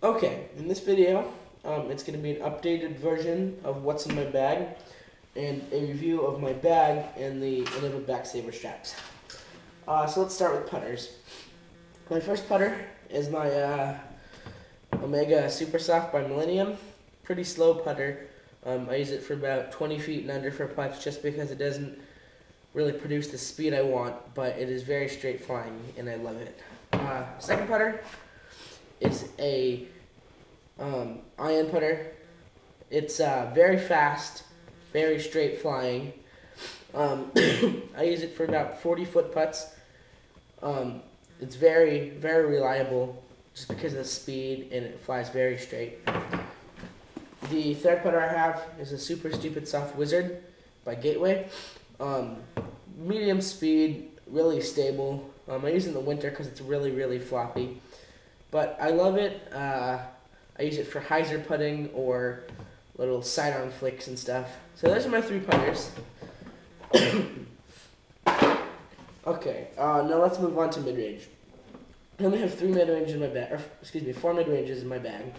Okay, in this video, it's going to be an updated version of what's in my bag and a review of my bag and the Lemme back saver straps. So let's start with putters. My first putter is my Omega Super Soft by Millennium. Pretty slow putter. I use it for about 20 feet and under for putts just because it doesn't really produce the speed I want, but it is very straight flying and I love it. Second putter is a iron putter. It's very fast, very straight flying. I use it for about 40-foot putts. It's very, very reliable just because of the speed, and it flies very straight. The third putter I have is a Super Stupid Soft Wizard by Gateway. Medium speed, really stable. I use it in the winter because it's really, really floppy. But I love it. I use it for hyzer putting or little sidearm flicks and stuff. So those are my three putters. Okay, now let's move on to mid-range. I only have 3 mid-range in my bag, or excuse me, 4 mid-ranges in my bag.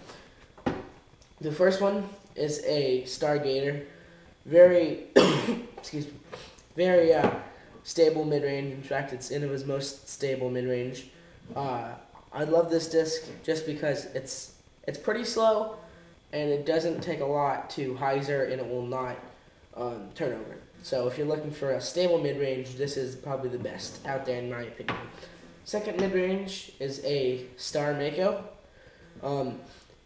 The first one is a Stargator. Very, excuse me, very stable mid-range. In fact, it's Innova's most stable mid-range. I love this disc just because it's pretty slow, and it doesn't take a lot to hyzer, and it will not turn over. So if you're looking for a stable mid-range, this is probably the best out there in my opinion. Second mid-range is a Star Mako.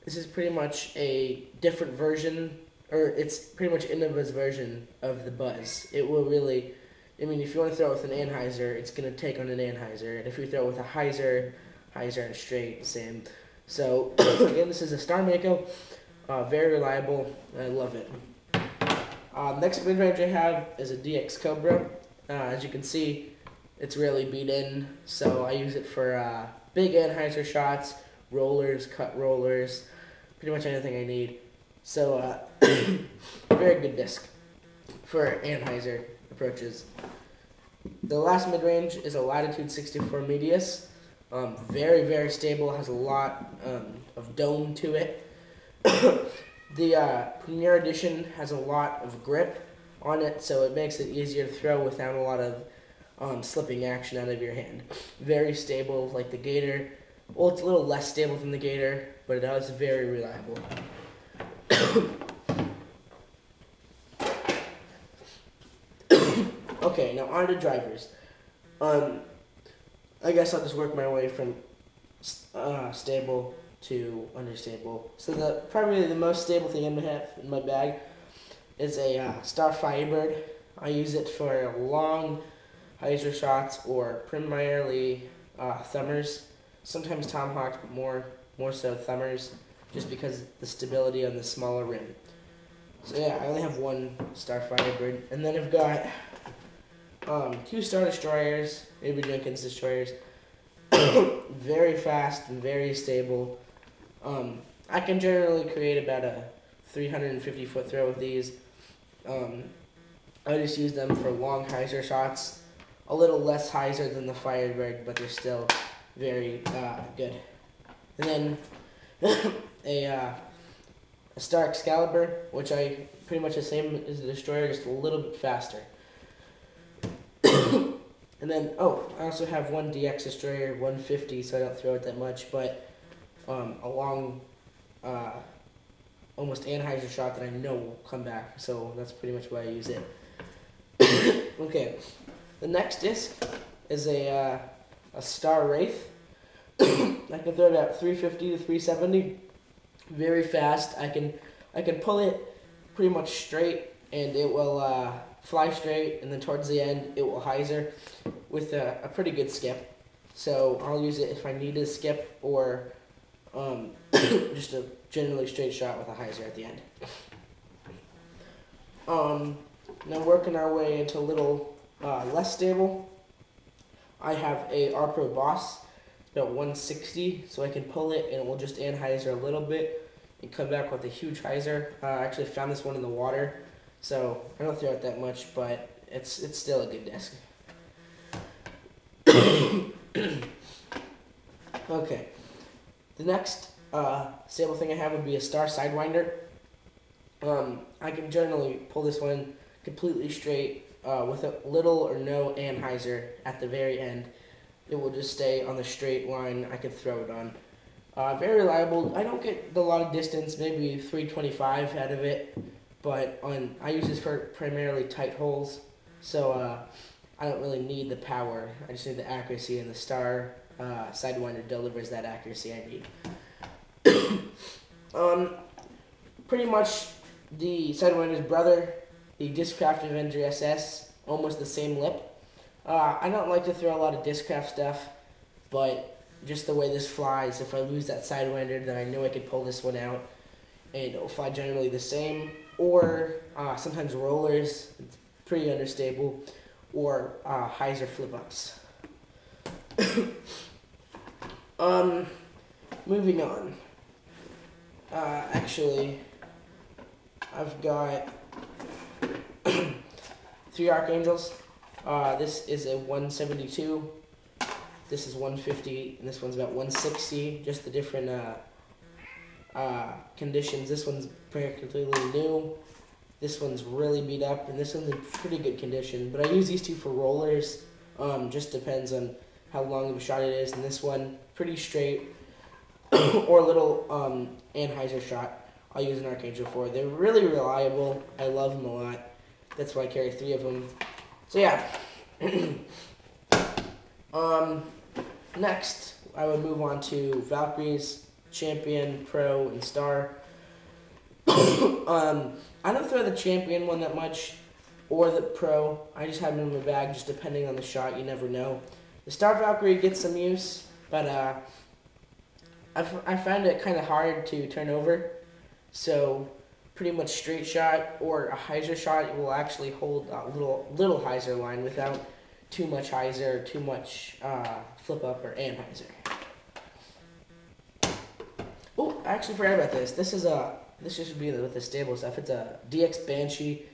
This is pretty much a different version, or it's pretty much Innova's version of the Buzz. It will really, I mean, if you want to throw it with an anhyzer, it's going to take on an anhyzer. And if you throw it with a hyzer and straight, same. So, again, this is a Star Mako. Very reliable. I love it. Next mid-range I have is a DX Cobra. As you can see, it's really beat in, so I use it for big anhyzer shots, rollers, cut rollers, pretty much anything I need. So, very good disc for anhyzer approaches. The last mid-range is a Latitude 64 Medius. Very, very stable, has a lot of dome to it. The Premier Edition has a lot of grip on it, so it makes it easier to throw without a lot of slipping action out of your hand. Very stable, like the Gator. Well, it's a little less stable than the Gator, but it is very reliable. Okay, now on to drivers. I guess I'll just work my way from stable to understable. So probably the most stable thing I'm gonna have in my bag is a Star Firebird. I use it for long hyzer shots or primarily thumbers. Sometimes tomahawks, but more so thumbers, just because of the stability on the smaller rim. So yeah, I only have one Star Firebird, and then I've got 2 Star Destroyers, Avery Jenkins Destroyers. Very fast and very stable. I can generally create about a 350-foot throw with these. I just use them for long hyzer shots. A little less hyzer than the Firebird, but they're still very good. And then a Star Excalibur, which I pretty much the same as the Destroyer, just a little bit faster. And then, I also have one DX Destroyer, 150, so I don't throw it that much, but a long, almost anhyzer shot that I know will come back, so that's pretty much why I use it. Okay, the next disc is a Star Wraith. I can throw about 350 to 370, very fast. I can pull it pretty much straight, and it will fly straight, and then towards the end it will hyzer with a pretty good skip. So I'll use it if I need a skip or just a generally straight shot with a hyzer at the end. Now working our way into a little less stable, I have a R-Pro Boss, about 160, so I can pull it and it will just anhyzer a little bit and come back with a huge hyzer. I actually found this one in the water, so I don't throw it that much, but it's still a good disc. Okay, the next stable thing I have would be a star sidewinder. I can generally pull this one completely straight with a little or no anhyzer at the very end. It will just stay on the straight line I can throw it on. Very reliable. I don't get a lot of distance, maybe 325 out of it, but I use this for primarily tight holes, so I don't really need the power. I just need the accuracy, and the star sidewinder delivers that accuracy I need. Pretty much the sidewinder's brother, the Discraft Avenger SS, almost the same lip. I don't like to throw a lot of Discraft stuff, but just the way this flies, if I lose that sidewinder, then I know I could pull this one out, and it'll fly generally the same. Or sometimes rollers, it's pretty unstable, or hyzer flip-ups. Moving on. Actually, I've got 3 Archangels. This is a 172. This is 150, and this one's about 160. Just the different conditions. This one's completely new. This one's really beat up, and this one's in pretty good condition. But I use these two for rollers. Just depends on how long of a shot it is. And this one, pretty straight, or a little anhyzer shot. I'll use an Archangel for. They're really reliable. I love them a lot. That's why I carry 3 of them. So yeah. Next, I would move on to Valkyries, Champion, Pro, and Star. I don't throw the Champion one that much, or the Pro. I just have them in my bag, just depending on the shot. You never know. The Star Valkyrie gets some use, but I find it kind of hard to turn over. So pretty much straight shot or a hyzer shot will actually hold a little hyzer line without too much hyzer, too much flip up or anhyzer. Oh, I actually forgot about this. This should be with the stable stuff. It's a DX Banshee,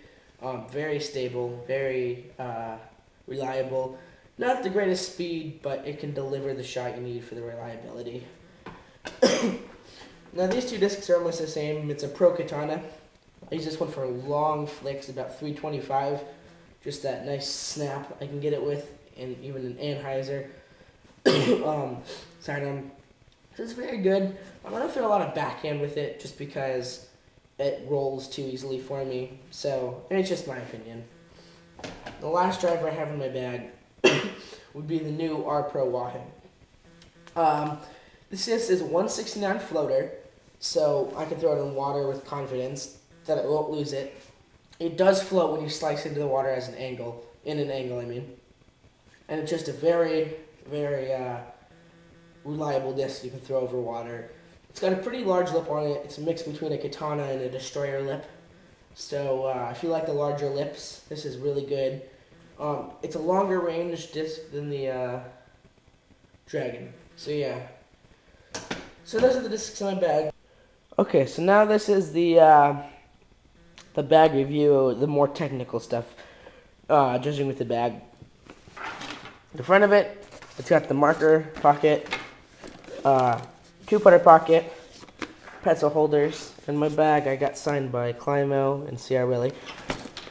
very stable, very reliable. Not the greatest speed, but it can deliver the shot you need for the reliability. Now these two discs are almost the same. It's a Pro Katana. I use this one for long flicks, about 325. Just that nice snap I can get it with, and even an anhyzer. Sidearm. So it's very good. I'm going to throw a lot of backhand with it just because it rolls too easily for me. So it's just my opinion. The last driver I have in my bag would be the new R Pro Wahoo. This is a 169 floater, so I can throw it in water with confidence that it won't lose it. It does float when you slice into the water as an angle, I mean. And it's just a very, very reliable disc you can throw over water. It's got a pretty large lip on it. It's a mix between a katana and a destroyer lip. So if you like the larger lips, this is really good. It's a longer range disc than the Dragon. So yeah. So those are the discs in my bag. Okay, so now this is the bag review, the more technical stuff, judging with the bag. The front of it, it's got the marker pocket, 2-putter pocket, pencil holders. In my bag, I got signed by Climo and C.R. Willie.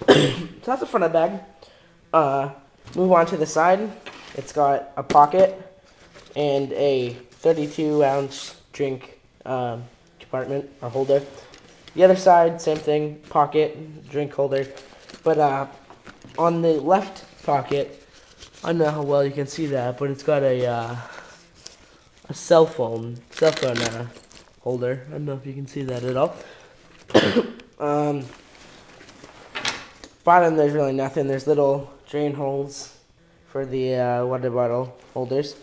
So that's the front of the bag. Move on to the side. It's got a pocket and a 32-ounce drink compartment or holder. The other side, same thing, pocket, drink holder. But on the left pocket, I don't know how well you can see that, but it's got a cell phone holder. I don't know if you can see that at all. Bottom, there's really nothing. There's little drain holes for the water bottle holders.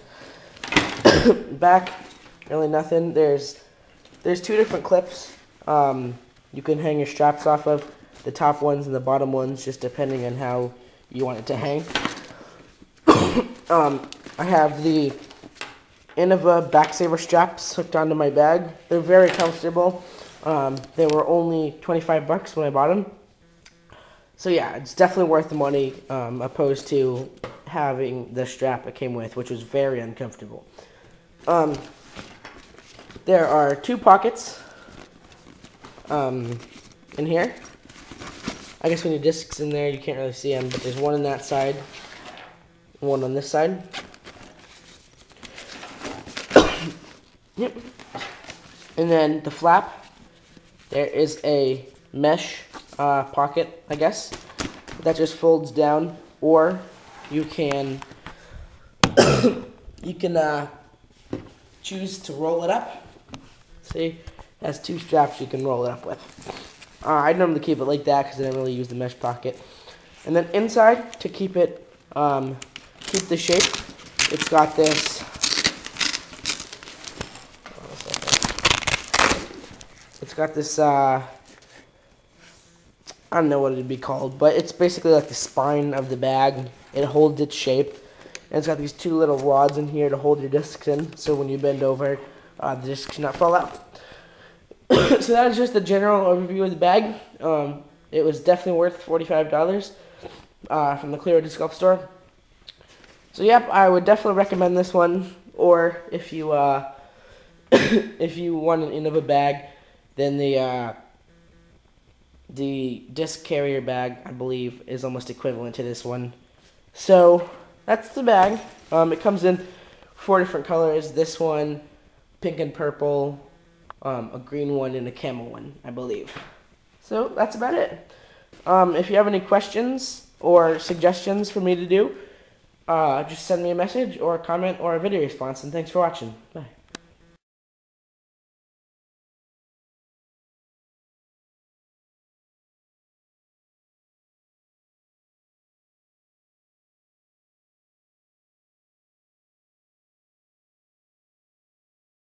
Back, really nothing. There's 2 different clips. You can hang your straps off of, the top ones and the bottom ones, just depending on how you want it to hang. I have the Innova Backsaver straps hooked onto my bag. They're very comfortable. They were only 25 bucks when I bought them. So yeah, it's definitely worth the money, opposed to having the strap it came with, which was very uncomfortable. there are 2 pockets in here. I guess when your discs in there, you can't really see them, but there's one on that side, one on this side. Yep. And then the flap, there is a mesh pocket, I guess, that just folds down, or you can choose to roll it up. See, it has 2 straps you can roll it up with. I normally keep it like that because I don't really use the mesh pocket. And then inside, to keep it, keep the shape, it's got this. It's got this. I don't know what it'd be called, but it's basically like the spine of the bag. It holds its shape, and it's got these 2 little rods in here to hold your discs in. So when you bend over, the discs should not fall out. So that is just the general overview of the bag. It was definitely worth $45 from the Clear Disc Golf store. So yep, I would definitely recommend this one. Or if you if you want an end of a bag, then the disc carrier bag, I believe, is almost equivalent to this one. So that's the bag. It comes in 4 different colors. This one, pink and purple. A green one and a camel one, I believe. So that's about it. If you have any questions or suggestions for me to do, just send me a message or a comment or a video response. And thanks for watching. Bye.